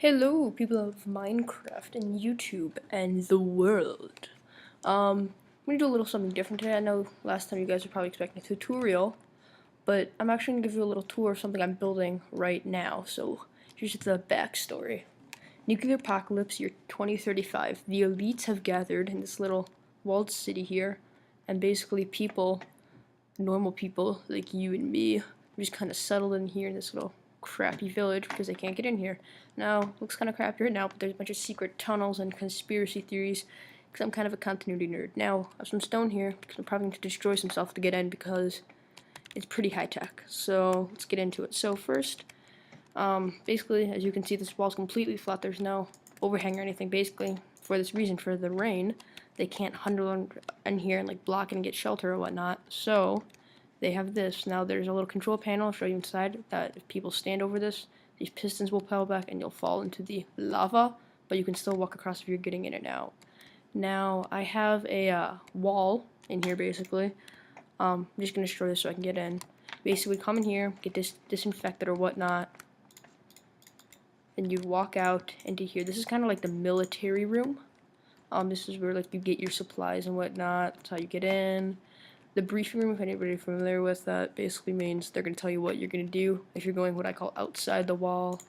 Hello, people of Minecraft and YouTube and the world. I'm gonna do a little something different today. I know last time you guys were probably expecting a tutorial, but I'm actually gonna give you a little tour of something I'm building right now. So here's the backstory. Nuclear apocalypse, year 2035. The elites have gathered in this little walled city here, and basically people, normal people like you and me, just kind of settled in here in this little crappy village because they can't get in here. Now, looks kind of crappy right now, but there's a bunch of secret tunnels and conspiracy theories because I'm kind of a continuity nerd. Now, I have some stone here because I'm probably going to destroy some stuff to get in because it's pretty high tech. So, let's get into it. So, first, basically, as you can see, this wall's completely flat. There's no overhang or anything. Basically, for this reason, for the rain, they can't huddle in here and like block and get shelter or whatnot. So, they have this. Now there's a little control panel, I'll show you inside, that if people stand over this, these pistons will pull back and you'll fall into the lava, but you can still walk across if you're getting in and out. Now I have a wall in here basically. I'm just going to destroy this so I can get in. Basically come in here, get disinfected or whatnot, then you walk out into here. This is kind of like the military room. This is where like you get your supplies and whatnot. That's how you get in. The briefing room, if anybody's familiar with that, basically means they're going to tell you what you're going to do if you're going what I call outside the wall.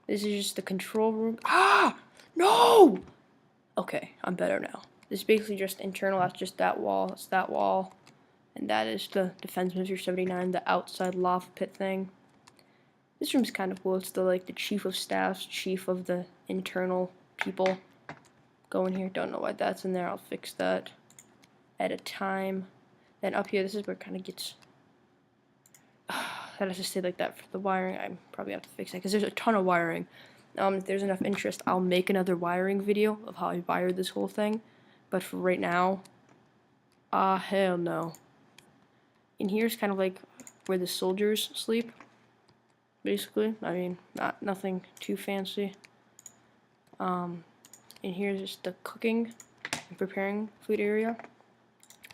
This is just the control room. Ah! No! Okay, I'm better now. This is basically just internal. That's just that wall. That's that wall. And that is the Defense Minister 79, the outside lava pit thing. This room's kind of cool. It's the chief of staff's chief of the internal people. Go in here. Don't know why that's in there. I'll fix that at a time. Then up here, this is where it kind of gets that has to stay like that for the wiring. I probably have to fix that because there's a ton of wiring. If there's enough interest, I'll make another wiring video of how I wired this whole thing, but for right now, hell no. In here's kind of like where the soldiers sleep, basically. I mean, nothing too fancy. In here's just the cooking and preparing food area.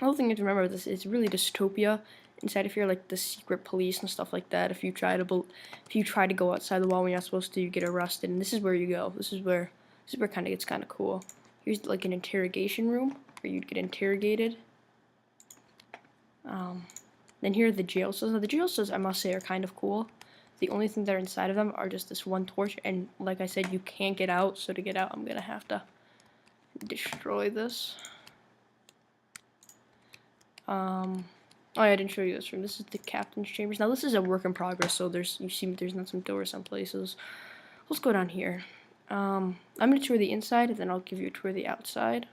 Another thing you have to remember is it's really dystopia inside of here, like the secret police and stuff like that. If you try to go outside the wall when you're not supposed to, you get arrested. And this is where you go. This is where it kind of gets kind of cool. Here's like an interrogation room where you'd get interrogated. Then here are the jail cells. Now the jail cells, I must say, are kind of cool. The only thing that are inside of them are just this one torch, and like I said, you can't get out. So to get out, I'm gonna have to destroy this. Oh yeah, I didn't show you this room. This is the captain's chambers. Now this is a work in progress, so there's not some doors some places. Let's go down here. I'm gonna tour the inside, and then I'll give you a tour of the outside.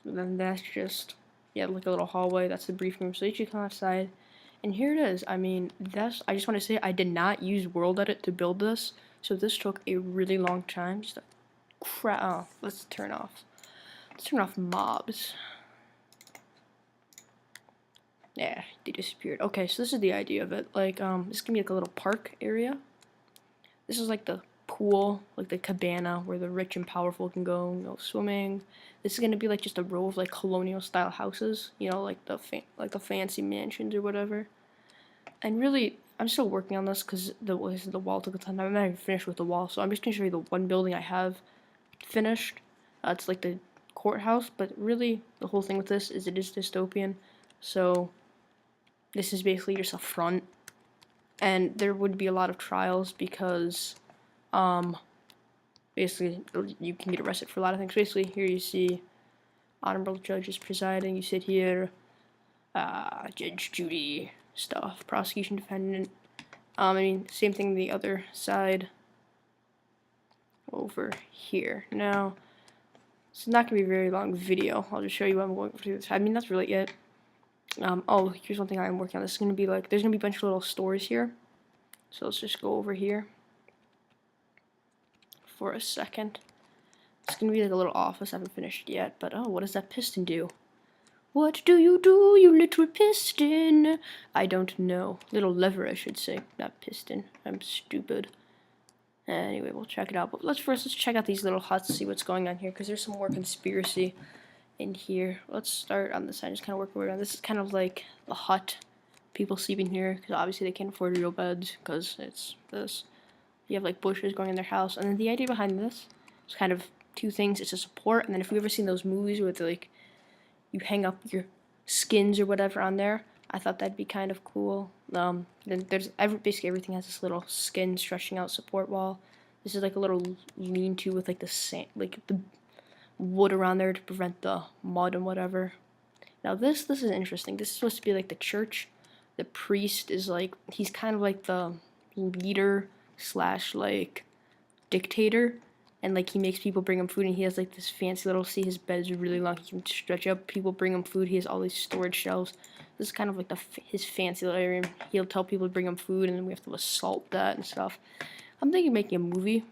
And then that's just like a little hallway. That's the briefing room. So you come outside, and here it is. I mean, I just want to say I did not use World Edit to build this, so this took a really long time. Just let's turn off. Let's turn off mobs. Yeah, they disappeared. Okay, so this is the idea of it. Like, this can be like a little park area. This is like the pool, like the cabana where the rich and powerful can go swimming. This is gonna be like just a row of like colonial style houses, you know, like the fancy mansions or whatever. And really, I'm still working on this because the wall took a ton. I'm not even finished with the wall, so I'm just gonna show you the one building I have finished. It's like the courthouse, but really the whole thing with this is it is dystopian. So this is basically just a front, and there would be a lot of trials because basically you can get arrested for a lot of things. Basically here you see honorable judges presiding. You sit here, Judge Judy stuff, prosecution, defendant. I mean, same thing the other side over here. Now it's not gonna be a very long video. I'll just show you what I'm going through. I mean, that's really it. Oh, here's one thing I'm working on. This is gonna be like, there's gonna be a bunch of little stores here. So let's just go over here for a second. It's gonna be like a little office. I haven't finished yet, but oh, what does that piston do? What do, you little piston? I don't know. Little lever, I should say, not piston. I'm stupid. Anyway, we'll check it out. But let's check out these little huts, see what's going on here, because there's some more conspiracy in here. Let's start on this side, just kind of work around. This is kind of like the hut people sleeping here because obviously they can't afford real beds because it's this. You have like bushes going in their house, and then the idea behind this is kind of two things. It's a support, and then if you've ever seen those movies where like you hang up your skins or whatever on there, I thought that'd be kind of cool. Then there's basically everything has this little skin stretching out support wall. This is like a little lean-to with like the sand, like the wood around there to prevent the mud and whatever. Now this is interesting. This is supposed to be like the church. The priest is like, he's kind of like the leader slash like dictator, and like he makes people bring him food, and he has like this fancy little, see his bed is really long, he can stretch up, people bring him food, he has all these storage shelves. This is kind of like his fancy little area. He'll tell people to bring him food, and then we have to assault that and stuff. I'm thinking of making a movie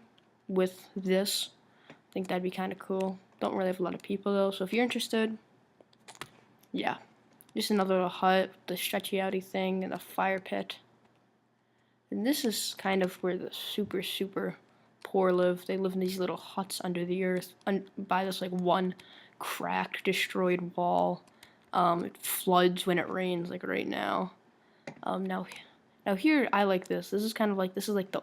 with this. I think that'd be kind of cool. Don't really have a lot of people though, so if you're interested, yeah. Just another little hut, the stretchy outy thing, and a fire pit. And this is kind of where the super, super poor live. They live in these little huts under the earth, by this like one cracked, destroyed wall. It floods when it rains, like right now. Now here, I like this. This is kind of like, this is like the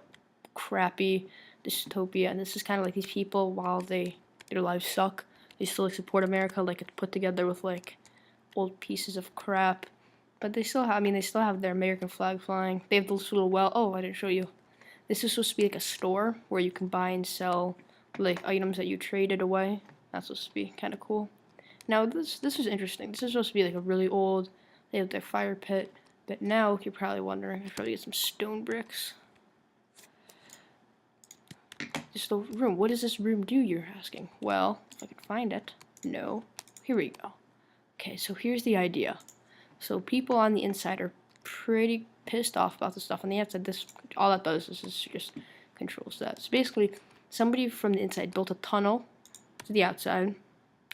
crappy dystopia, and this is kind of like these people, while their lives suck, they still like support America, like it's put together with like old pieces of crap, but they still have, they still have their American flag flying. They have this little well, oh, I didn't show you. This is supposed to be like a store where you can buy and sell like items that you traded away. That's supposed to be kind of cool. Now this is interesting. This is supposed to be like a really old, they have their fire pit, but now you're probably wondering, I should probably get some stone bricks. Just the room. What does this room do, you're asking? Well, if I can find it. No. Here we go. Okay, so here's the idea. So people on the inside are pretty pissed off about the stuff on the outside. This, all that does is just controls that. So basically, somebody from the inside built a tunnel to the outside,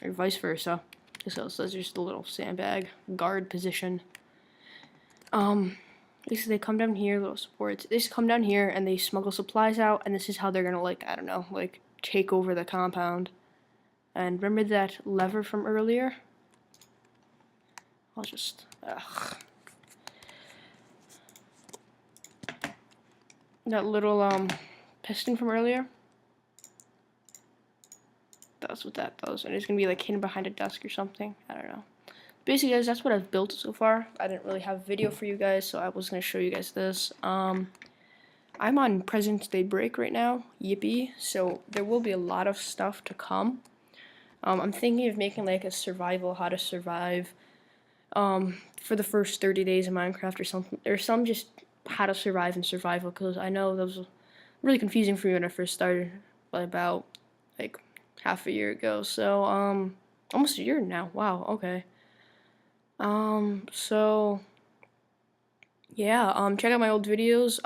or vice versa. So there's just a little sandbag guard position. Basically they come down here, little supports. They just come down here and they smuggle supplies out, and this is how they're gonna, like, I don't know, like take over the compound. And remember that lever from earlier? I'll just, that little piston from earlier. That's what that does, and it's gonna be like hidden behind a desk or something. I don't know. Basically, guys, that's what I've built so far. I didn't really have a video for you guys, so I was gonna show you guys this. I'm on President's Day break right now. Yippee! So there will be a lot of stuff to come. I'm thinking of making like a survival, how to survive, for the first 30 days of Minecraft or something. There's some just how to survive in survival, because I know that was really confusing for me when I first started, but about like half a year ago. So almost a year now. Wow. Okay. So yeah, check out my old videos.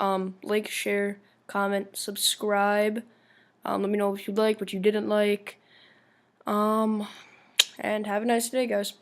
Like, share, comment, subscribe. Let me know what you liked, what you didn't like. And have a nice day, guys.